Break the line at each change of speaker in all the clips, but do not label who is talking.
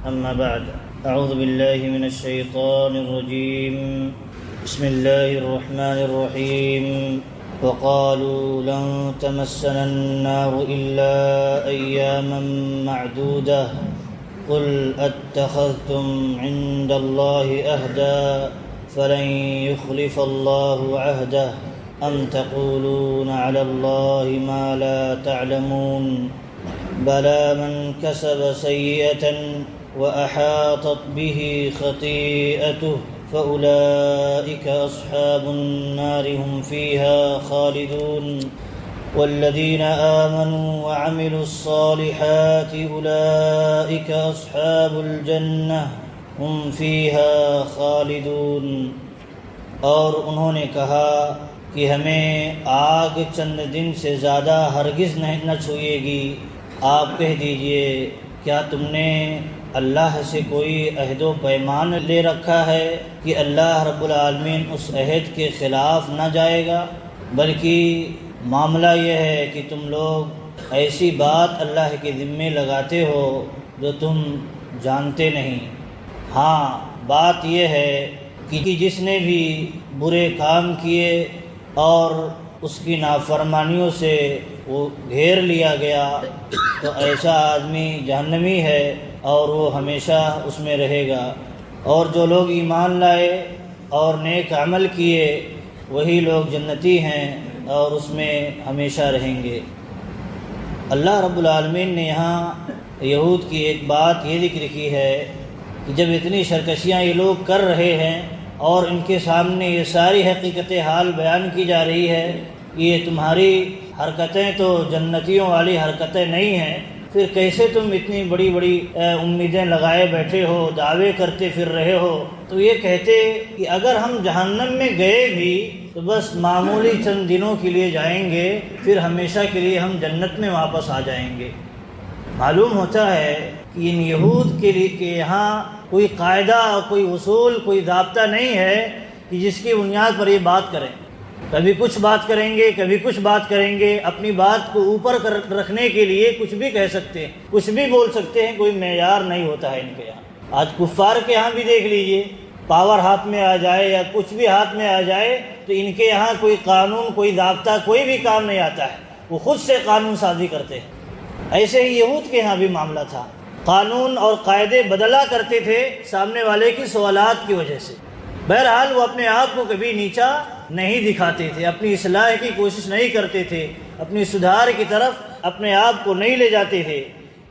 أما بعد أعوذ بالله من الشيطان الرجيم بسم الله الرحمن الرحيم وقالوا لن تمسنا النار إلا أياما معدودة قل أتخذتم عند الله عهدا فلن يخلف الله عهده أم تقولون على الله ما لا تعلمون بلى من كسب سيئة وأحاطت به خطيئته فأولئك أصحاب النار هم فيها خالدون والذين آمنوا وعملوا الصالحات أولئك أصحاب الجنة هم فيها خالدون۔ اور انہوں نے کہا کہ ہمیں آگ چند دن سے زیادہ ہرگز نہ چھوئے گی۔ آپ کہہ دیجئے کیا تم نے اللہ سے کوئی عہد و پیمان لے رکھا ہے کہ اللہ رب العالمین اس عہد کے خلاف نہ جائے گا؟ بلکہ معاملہ یہ ہے کہ تم لوگ ایسی بات اللہ کے ذمے لگاتے ہو جو تم جانتے نہیں۔ ہاں بات یہ ہے کہ جس نے بھی برے کام کیے اور اس کی نافرمانیوں سے وہ گھیر لیا گیا تو ایسا آدمی جہنمی ہے اور وہ ہمیشہ اس میں رہے گا، اور جو لوگ ایمان لائے اور نیک عمل کیے وہی لوگ جنتی ہیں اور اس میں ہمیشہ رہیں گے۔ اللہ رب العالمین نے یہاں یہود کی ایک بات یہ ذکر کی ہے کہ جب اتنی سرکشیاں یہ لوگ کر رہے ہیں اور ان کے سامنے یہ ساری حقیقت حال بیان کی جا رہی ہے کہ یہ تمہاری حرکتیں تو جنتیوں والی حرکتیں نہیں ہیں، پھر کیسے تم اتنی بڑی بڑی امیدیں لگائے بیٹھے ہو، دعوے کرتے پھر رہے ہو؟ تو یہ کہتے کہ اگر ہم جہنم میں گئے بھی تو بس معمولی چند دنوں کے لیے جائیں گے، پھر ہمیشہ کے لیے ہم جنت میں واپس آ جائیں گے۔ معلوم ہوتا ہے کہ ان یہود کے لیے کہ یہاں کوئی قاعدہ، کوئی اصول، کوئی ضابطہ نہیں ہے کہ جس کی بنیاد پر یہ بات کریں۔ کبھی کچھ بات کریں گے، کبھی کچھ بات کریں گے، اپنی بات کو اوپر رکھنے کے لیے کچھ بھی کہہ سکتے ہیں، کچھ بھی بول سکتے ہیں، کوئی معیار نہیں ہوتا ہے ان کے یہاں۔ آج کفار کے یہاں بھی دیکھ لیجئے، پاور ہاتھ میں آ جائے یا کچھ بھی ہاتھ میں آ جائے تو ان کے یہاں کوئی قانون، کوئی ضابطہ، کوئی بھی کام نہیں آتا ہے، وہ خود سے قانون سازی کرتے ہیں۔ ایسے ہی یہود کے یہاں بھی معاملہ تھا، قانون اور قاعدے بدلا کرتے تھے سامنے والے کی سوالات کی وجہ سے۔ بہرحال وہ اپنے آپ کو کبھی نیچا نہیں دکھاتے تھے، اپنی اصلاح کی کوشش نہیں کرتے تھے، اپنی سدھار کی طرف اپنے آپ کو نہیں لے جاتے تھے،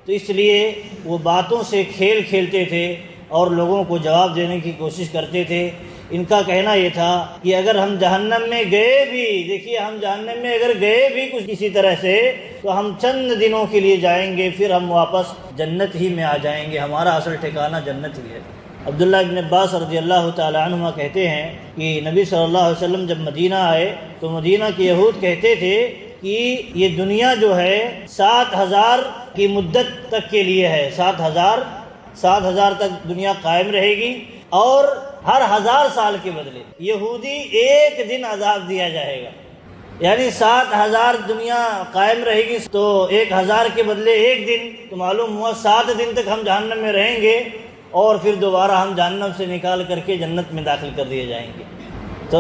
تو اس لیے وہ باتوں سے کھیل کھیلتے تھے اور لوگوں کو جواب دینے کی کوشش کرتے تھے۔ ان کا کہنا یہ تھا کہ اگر ہم جہنم میں گئے بھی، دیکھیے ہم جہنم میں اگر گئے بھی کچھ کسی طرح سے تو ہم چند دنوں کے لیے جائیں گے، پھر ہم واپس جنت ہی میں آ جائیں گے، ہمارا اصل ٹھکانہ جنت ہی ہے۔ عبداللہ ابن عباس رضی اللہ تعالی عنہما کہتے ہیں کہ نبی صلی اللہ علیہ وسلم جب مدینہ آئے تو مدینہ کے یہود کہتے تھے کہ یہ دنیا جو ہے 7000 کی مدت تک کے لیے ہے، 7000 تک دنیا قائم رہے گی، اور ہر 1000 سال کے بدلے یہودی ایک دن عذاب دیا جائے گا، یعنی 7000 دنیا قائم رہے گی تو 1000 کے بدلے ایک دن، تو معلوم ہوا 7 دن تک ہم جہنم میں رہیں گے اور پھر دوبارہ ہم جہنم سے نکال کر کے جنت میں داخل کر دیے جائیں گے۔ تو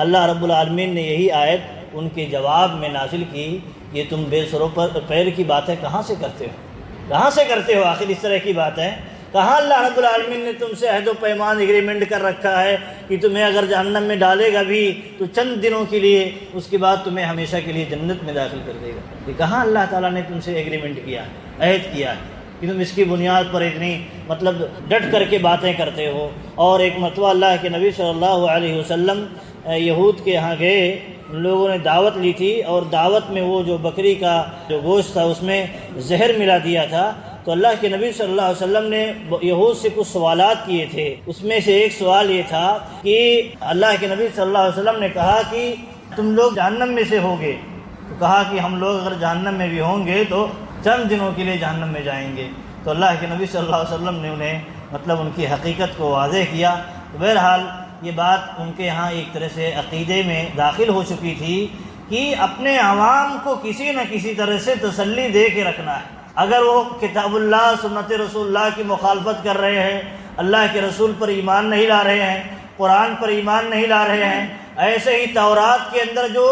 اللہ رب العالمین نے یہی آیت ان کے جواب میں نازل کی، یہ تم بے سرو پر پیر کی باتیں کہاں سے کرتے ہو؟ کہاں سے کرتے ہو آخر اس طرح کی بات ہے؟ کہاں اللہ رب العالمین نے تم سے عہد و پیمان ایگریمنٹ کر رکھا ہے کہ تمہیں اگر جہنم میں ڈالے گا بھی تو چند دنوں کے لیے، اس کے بعد تمہیں ہمیشہ کے لیے جنت میں داخل کر دے گا؟ یہ کہاں اللہ تعالیٰ نے تم سے ایگریمنٹ کیا، عہد کیا ہے کہ تم اس کی بنیاد پر اتنی ڈٹ کر کے باتیں کرتے ہو؟ اور ایک مرتبہ اللہ کے نبی صلی اللہ علیہ وسلم یہود کے یہاں گئے، ان لوگوں نے دعوت لی تھی اور دعوت میں وہ جو بکری کا جو گوشت تھا اس میں زہر ملا دیا تھا، تو اللہ کے نبی صلی اللہ علیہ وسلم نے یہود سے کچھ سوالات کیے تھے۔ اس میں سے ایک سوال یہ تھا کہ اللہ کے نبی صلی اللہ علیہ وسلم نے کہا کہ تم لوگ جہنم میں سے ہوگے، تو کہا کہ ہم لوگ اگر جہنم میں بھی ہوں گے تو چند دنوں کے لیے جہنم میں جائیں گے۔ تو اللہ کے نبی صلی اللہ علیہ وسلم نے انہیں ان کی حقیقت کو واضح کیا۔ بہرحال یہ بات ان کے ہاں ایک طرح سے عقیدے میں داخل ہو چکی تھی کہ اپنے عوام کو کسی نہ کسی طرح سے تسلی دے کے رکھنا ہے، اگر وہ کتاب اللہ سنت رسول اللہ کی مخالفت کر رہے ہیں، اللہ کے رسول پر ایمان نہیں لا رہے ہیں، قرآن پر ایمان نہیں لا رہے ہیں، ایسے ہی تورات کے اندر جو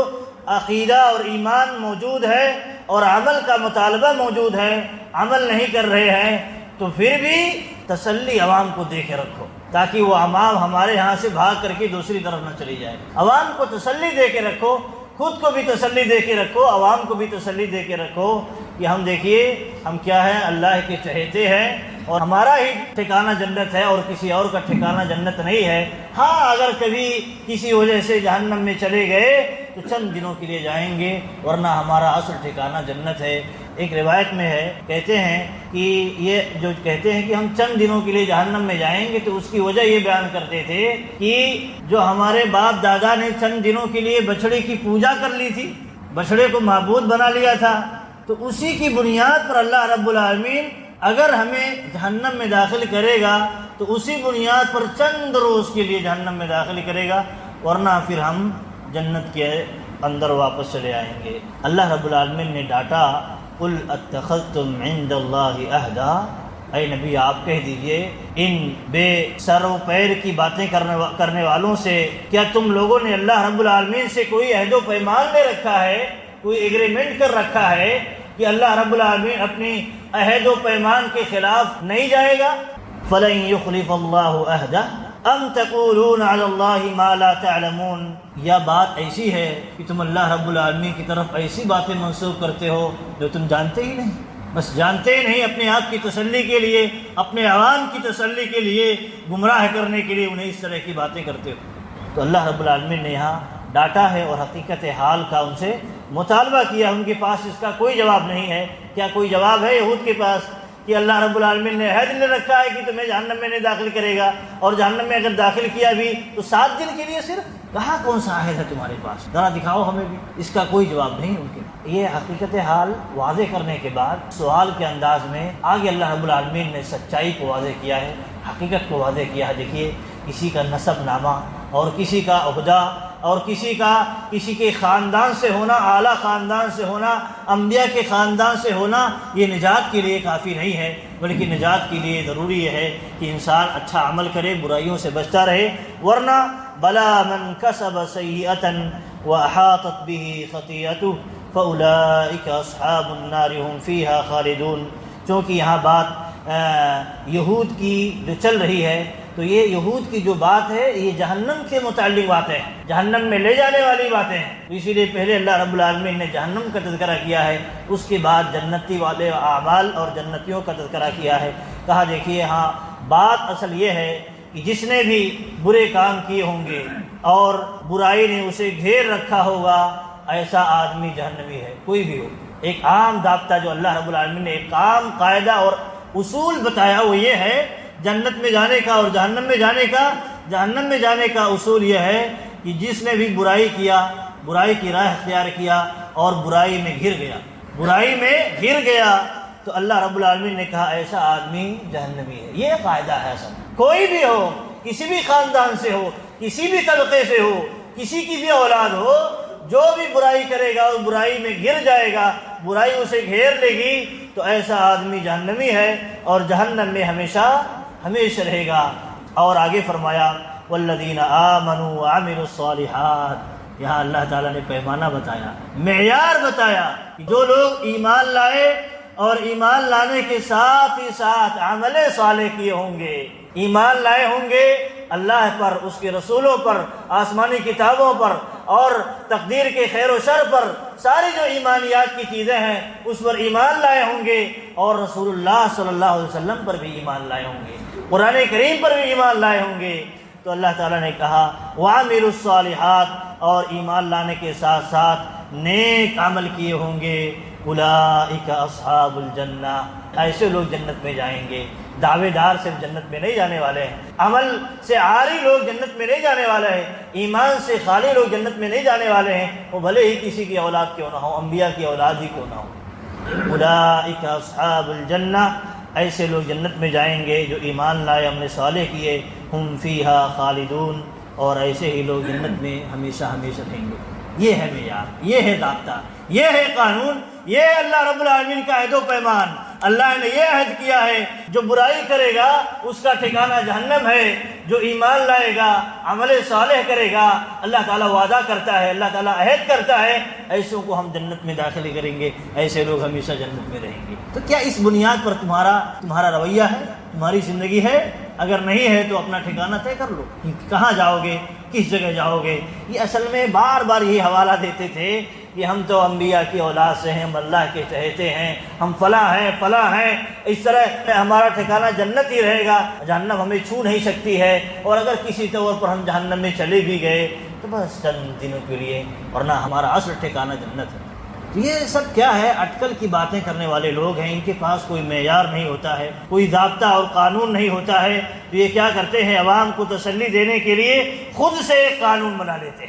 عقیدہ اور ایمان موجود ہے اور عمل کا مطالبہ موجود ہے، عمل نہیں کر رہے ہیں، تو پھر بھی تسلی عوام کو دے کے رکھو، تاکہ وہ عوام ہمارے یہاں سے بھاگ کر کے دوسری طرف نہ چلی جائے۔ عوام کو تسلی دے کے رکھو، خود کو بھی تسلی دے کے رکھو، عوام کو بھی تسلی دے کے رکھو کہ ہم دیکھیے ہم کیا ہیں، اللہ کے چہیتے ہیں اور ہمارا ہی ٹھکانہ جنت ہے اور کسی اور کا ٹھکانہ جنت نہیں ہے۔ ہاں اگر کبھی کسی وجہ سے جہنم میں چلے گئے تو چند دنوں کے لیے جائیں گے، ورنہ ہمارا اصل ٹھکانہ جنت ہے۔ ایک روایت میں ہے، کہتے ہیں کہ یہ جو کہتے ہیں کہ ہم چند دنوں کے لیے جہنم میں جائیں گے، تو اس کی وجہ یہ بیان کرتے تھے کہ جو ہمارے باپ دادا نے چند دنوں کے لیے بچڑے کی پوجا کر لی تھی، بچڑے کو معبود بنا لیا تھا، تو اسی کی بنیاد پر اللہ رب العالمین اگر ہمیں جہنم میں داخل کرے گا تو اسی بنیاد پر چند روز کے لیے جہنم میں داخل کرے گا، ورنہ پھر ہم جنت کے اندر واپس چلے آئیں گے۔ اللہ رب العالمین نے ڈانٹا، قُلْ اتَّخَذْتُمْ عِنْدَ اللَّهِ عَهْدًا، اے نبی آپ کہہ دیجئے ان بے سر و پیر کی باتیں کرنے والوں سے کیا تم لوگوں نے اللہ رب العالمین سے کوئی عہد و پیمان لے رکھا ہے، کوئی ایگریمنٹ کر رکھا ہے کہ اللہ رب العالمین اپنی عہد و پیمان کے خلاف نہیں جائے گا؟ فَلَن يُخْلِفَ اللَّهُ عَهْدَهُ ام تقولون علی اللہ ما لا تعلمون، یا بات ایسی ہے کہ تم اللہ رب العالمین کی طرف ایسی باتیں منسوخ کرتے ہو جو تم جانتے ہی نہیں، بس جانتے ہی نہیں، اپنے آپ کی تسلی کے لیے، اپنے عوام کی تسلی کے لیے، گمراہ کرنے کے لیے انہیں اس طرح کی باتیں کرتے ہو۔ تو اللہ رب العالمین نے یہاں ڈانٹا ہے اور حقیقت حال کا ان سے مطالبہ کیا، ان کے پاس اس کا کوئی جواب نہیں ہے۔ کیا کوئی جواب ہے یہود کے پاس کہ اللہ رب العالمین نے عہد لے رکھا ہے کہ تمہیں جہنم میں نہیں داخل کرے گا، اور جہنم میں اگر داخل کیا بھی تو 7 دن کے لیے صرف؟ کہاں کون سا عہد ہے تمہارے پاس، ذرا دکھاؤ ہمیں بھی۔ اس کا کوئی جواب نہیں ان کے۔ یہ حقیقت حال واضح کرنے کے بعد سوال کے انداز میں آگے اللہ رب العالمین نے سچائی کو واضح کیا ہے، حقیقت کو واضح کیا ہے۔ دیکھیے کسی کا نسب نامہ اور کسی کا عہدہ اور کسی کے خاندان سے ہونا، اعلیٰ خاندان سے ہونا، انبیاء کے خاندان سے ہونا، یہ نجات کے لیے کافی نہیں ہے، بلکہ نجات کے لیے ضروری یہ ہے کہ انسان اچھا عمل کرے، برائیوں سے بچتا رہے، ورنہ بلا من کسب سیئۃ واحاطت به خطیئته فاولئک اصحاب النار هم فیہا خالدون۔ چونکہ یہاں بات یہود کی جو چل رہی ہے، تو یہ یہود کی جو بات ہے یہ جہنم کے متعلق باتیں ہیں، جہنم میں لے جانے والی باتیں ہیں، اسی لیے پہلے اللہ رب العالمین نے جہنم کا تذکرہ کیا ہے، اس کے بعد جنتی والے اعمال اور جنتیوں کا تذکرہ کیا ہے۔ کہا دیکھیے ہاں بات اصل یہ ہے کہ جس نے بھی برے کام کیے ہوں گے اور برائی نے اسے گھیر رکھا ہوگا، ایسا آدمی جہنمی ہے، کوئی بھی ہو۔ ایک عام ضابطہ جو اللہ رب العالمین نے ایک عام قاعدہ اور اصول بتایا وہ یہ ہے جنت میں جانے کا اور جہنم میں جانے کا۔ جہنم میں جانے کا اصول یہ ہے کہ جس نے بھی برائی کیا، برائی کی راہ اختیار کیا اور برائی میں گر گیا تو اللہ رب العالمین نے کہا ایسا آدمی جہنمی ہے۔ یہ قاعدہ ہے اصل، کوئی بھی ہو، کسی بھی خاندان سے ہو، کسی بھی طبقے سے ہو، کسی کی بھی اولاد ہو، جو بھی برائی کرے گا وہ برائی میں گر جائے گا، برائی اسے گھیر لے گی، تو ایسا آدمی جہنمی ہے اور جہنم میں ہمیشہ رہے گا۔ اور آگے فرمایا والذین آمنوا وعملوا الصالحات، یہاں اللہ تعالیٰ نے پیمانہ بتایا، معیار بتایا کہ جو لوگ ایمان لائے اور ایمان لانے کے ساتھ ہی ساتھ عمل صالح کیے ہوں گے، ایمان لائے ہوں گے اللہ پر، اس کے رسولوں پر، آسمانی کتابوں پر اور تقدیر کے خیر و شر پر، ساری جو ایمانیات کی چیزیں ہیں اس پر ایمان لائے ہوں گے، اور رسول اللہ صلی اللہ علیہ وسلم پر بھی ایمان لائے ہوں گے، قرآن کریم پر بھی ایمان لائے ہوں گے، تو اللہ تعالیٰ نے کہا وَعَمِلُوا الصَّالِحَاتِ، اور ایمان لانے کے ساتھ ساتھ نیک عمل کیے ہوں گے، اولئک اصحاب الجنہ، ایسے لوگ جنت میں جائیں گے۔ دعوے دار صرف جنت میں نہیں جانے والے ہیں، عمل سے عاری لوگ جنت میں نہیں جانے والے ہیں، ایمان سے خالی لوگ جنت میں نہیں جانے والے ہیں، وہ بھلے ہی کسی کی اولاد کیوں نہ ہو، انبیاء کی اولاد ہی کیوں نہ ہو۔ اولئک اصحاب الجنہ، ایسے لوگ جنت میں جائیں گے جو ایمان لائے، عمل صالح کیے، ہم فیہا خالدون، اور ایسے ہی لوگ جنت میں ہمیشہ رہیں گے۔ یہ ہے معیار، یہ ہے ضابطہ، یہ ہے قانون، یہ ہے اللہ رب العالمین کا عہد و پیمان۔ اللہ نے یہ عہد کیا ہے جو برائی کرے گا اس کا ٹھکانہ جہنم ہے، جو ایمان لائے گا عمل صالح کرے گا اللہ تعالیٰ وعدہ کرتا ہے، اللہ تعالیٰ عہد کرتا ہے ایسوں کو ہم جنت میں داخل کریں گے، ایسے لوگ ہمیشہ جنت میں رہیں گے۔ تو کیا اس بنیاد پر تمہارا رویہ ہے، تمہاری زندگی ہے؟ اگر نہیں ہے تو اپنا ٹھکانہ طے کر لو، کہاں جاؤ گے، کس جگہ جاؤ گے۔ یہ اصل میں بار بار یہی حوالہ دیتے تھے کہ ہم تو انبیاء کی اولاد سے ہیں، ہم اللہ کے چہیتے ہیں، ہم فلاں ہیں، اس طرح ہمارا ٹھکانہ جنت ہی رہے گا، جہنم ہمیں چھو نہیں سکتی ہے، اور اگر کسی طور پر ہم جہنم میں چلے بھی گئے تو بس چند دنوں کے لیے، ورنہ ہمارا اصل ٹھکانہ جنت ہے۔ یہ سب کیا ہے؟ اٹکل کی باتیں کرنے والے لوگ ہیں، ان کے پاس کوئی معیار نہیں ہوتا ہے، کوئی ضابطہ اور قانون نہیں ہوتا ہے، تو یہ کیا کرتے ہیں؟ عوام کو تسلی دینے کے لیے خود سے ایک قانون بنا لیتے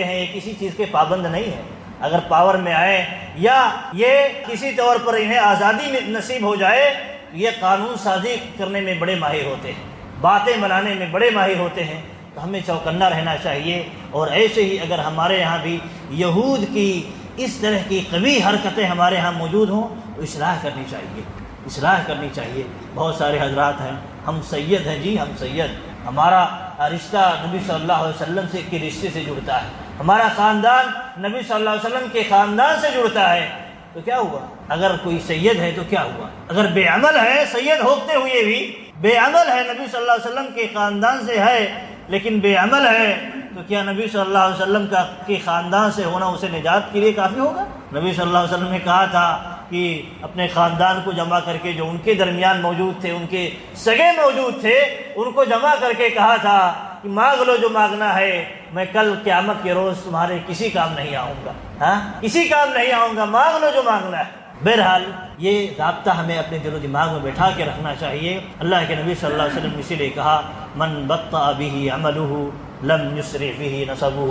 ہیں، یہ کسی چیز کے پابند نہیں ہے۔ اگر پاور میں آئے یا یہ کسی طور پر انہیں آزادی نصیب ہو جائے تو یہ قانون سازی کرنے میں بڑے ماہر ہوتے ہیں، باتیں بنانے میں بڑے ماہر ہوتے ہیں۔ تو ہمیں چوکنا رہنا چاہیے، اور ایسے ہی اگر ہمارے یہاں بھی یہود کی اس طرح کی قبیح حرکتیں ہمارے ہاں موجود ہوں تو اصلاح کرنی چاہیے۔ بہت سارے حضرات ہیں، ہم سید ہیں، جی ہم سید، ہمارا رشتہ نبی صلی اللہ علیہ وسلم کے رشتے سے جڑتا ہے، ہمارا خاندان نبی صلی اللہ علیہ وسلم کے خاندان سے جڑتا ہے، تو کیا ہوا؟ اگر کوئی سید ہے تو کیا ہوا؟ اگر بے عمل ہے، سید ہوتے ہوئے بھی بے عمل ہے، نبی صلی اللہ علیہ وسلم کے خاندان سے ہے لیکن بے عمل ہے، تو کیا نبی صلی اللہ علیہ وسلم کے خاندان سے ہونا اسے نجات کے لیے کافی ہوگا؟ نبی صلی اللہ علیہ وسلم نے کہا تھا کہ اپنے خاندان کو جمع کر کے، جو ان کے درمیان موجود تھے، ان کے سگے موجود تھے، ان کو جمع کر کے کہا تھا کہ مانگ لو جو مانگنا ہے، میں کل قیامت کے روز تمہارے کسی کام نہیں آؤں گا، مانگ لو جو مانگنا ہے۔ بہرحال یہ ضابطہ ہمیں اپنے دل و دماغ میں بیٹھا کے رکھنا چاہیے۔ اللہ کے نبی صلی اللہ علیہ وسلم نے اسی لیے کہا من بطأ به عمله لم يسرع به نسبه۔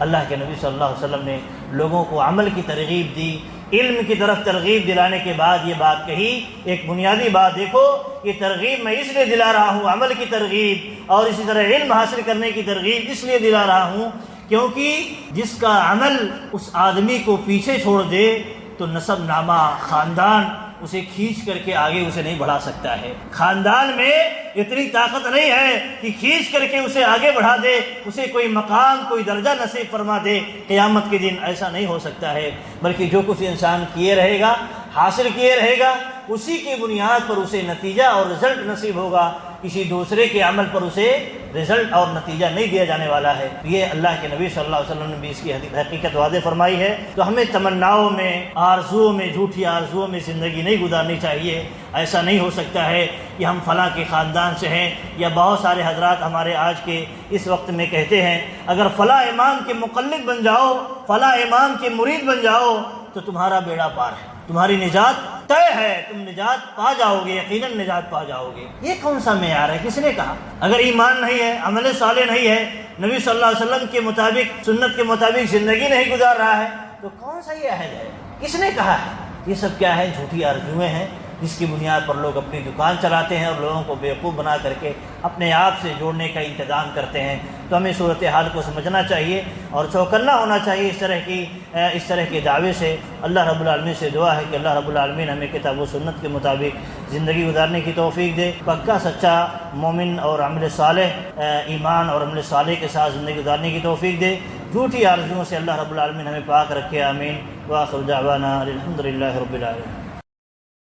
اللہ کے نبی صلی اللہ علیہ وسلم نے لوگوں کو عمل کی ترغیب دی، علم کی طرف ترغیب دلانے کے بعد یہ بات کہی، ایک بنیادی بات دیکھو، یہ ترغیب میں اس لیے دلا رہا ہوں، عمل کی ترغیب، اور اسی طرح علم حاصل کرنے کی ترغیب اس لیے دلا رہا ہوں کیونکہ جس کا عمل اس آدمی کو پیچھے چھوڑ دے تو نسب نامہ، خاندان اسے کھینچ کر کے آگے اسے نہیں بڑھا سکتا ہے۔ خاندان میں اتنی طاقت نہیں ہے کہ کھینچ کر کے اسے آگے بڑھا دے، اسے کوئی مقام، کوئی درجہ نصیب فرما دے قیامت کے دن، ایسا نہیں ہو سکتا ہے، بلکہ جو کچھ انسان کیے رہے گا، حاصل کیے رہے گا، اسی کی بنیاد پر اسے نتیجہ اور رزلٹ نصیب ہوگا، کسی دوسرے کے عمل پر اسے رزلٹ اور نتیجہ نہیں دیا جانے والا ہے۔ یہ اللہ کے نبی صلی اللہ علیہ وسلم نے بھی اس کی حقیقت واضح فرمائی ہے۔ تو ہمیں تمناؤں میں، آرزوؤں میں، جھوٹی آرزوؤں میں زندگی نہیں گزارنی چاہیے۔ ایسا نہیں ہو سکتا ہے کہ ہم فلاں کے خاندان سے ہیں، یا بہت سارے حضرات ہمارے آج کے اس وقت میں کہتے ہیں اگر فلاں امام کے مقلد بن جاؤ، فلاں امام کے مرید بن جاؤ تو تمہارا بیڑا پار ہے، تمہاری نجات طے ہے، تم نجات پا جاؤ گے، یقیناً نجات پا جاؤ گے۔ یہ کون سا معیار ہے؟ کس نے کہا؟ اگر ایمان نہیں ہے، عمل صالح نہیں ہے، نبی صلی اللہ علیہ وسلم کے مطابق، سنت کے مطابق زندگی نہیں گزار رہا ہے، تو کون سا یہ عہد ہے؟ کس نے کہا ہے؟ یہ سب کیا ہے؟ جھوٹی آرزویں ہیں، جس کی بنیاد پر لوگ اپنی دکان چلاتے ہیں اور لوگوں کو بیوقوف بنا کر کے اپنے آپ سے جوڑنے کا انتظام کرتے ہیں۔ تو ہمیں صورتحال کو سمجھنا چاہیے اور چوکنا ہونا چاہیے اس طرح کے دعوے سے۔ اللہ رب العالمین سے دعا ہے کہ اللہ رب العالمین ہمیں کتاب و سنت کے مطابق زندگی گزارنے کی توفیق دے، پکا سچا مومن اور عمل صالح، ایمان اور عمل صالح کے ساتھ زندگی گزارنے کی توفیق دے۔ جھوٹی آرزوؤں سے اللہ رب العالمین ہمیں پاک رکھے، آمین۔ وآخر دعوانا الحمد للہ رب العالمین۔